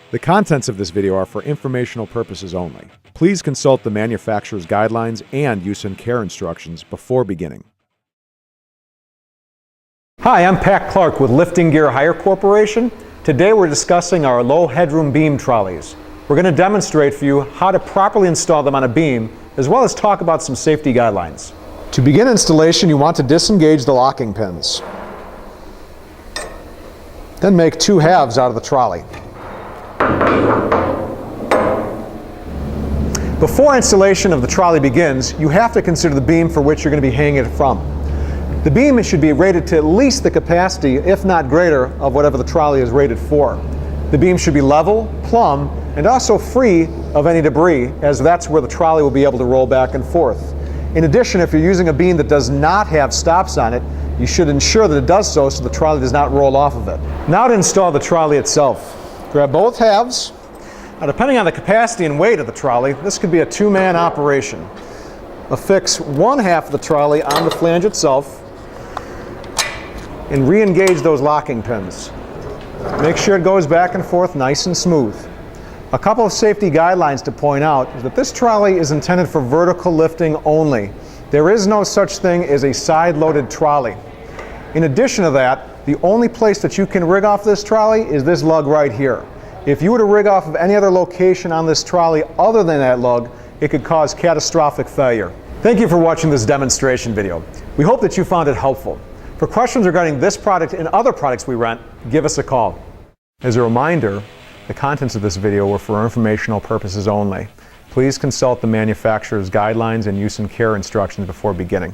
The contents of this video are for informational purposes only. Please consult the manufacturer's guidelines and use and care instructions before beginning. Hi, I'm Pat Clark with Lifting Gear Hire Corporation. Today we're discussing our low headroom beam trolleys. We're going to demonstrate for you how to properly install them on a beam, as well as talk about some safety guidelines. To begin installation, you want to disengage the locking pins. Then make two halves out of the trolley. Before installation of the trolley begins, you have to consider the beam for which you're going to be hanging it from. The beam should be rated to at least the capacity, if not greater, of whatever the trolley is rated for. The beam should be level, plumb, and also free of any debris, as that's where the trolley will be able to roll back and forth. In addition, if you're using a beam that does not have stops on it, you should ensure that it does so the trolley does not roll off of it. Now to install the trolley itself. Grab both halves. Now, depending on the capacity and weight of the trolley, this could be a two-man operation. Affix one half of the trolley on the flange itself and re-engage those locking pins. Make sure it goes back and forth nice and smooth. A couple of safety guidelines to point out is that this trolley is intended for vertical lifting only. There is no such thing as a side-loaded trolley. In addition to that, the only place that you can rig off this trolley is this lug right here. If you were to rig off of any other location on this trolley other than that lug, it could cause catastrophic failure. Thank you for watching this demonstration video. We hope that you found it helpful. For questions regarding this product and other products we rent, give us a call. As a reminder, the contents of this video were for informational purposes only. Please consult the manufacturer's guidelines and use and care instructions before beginning.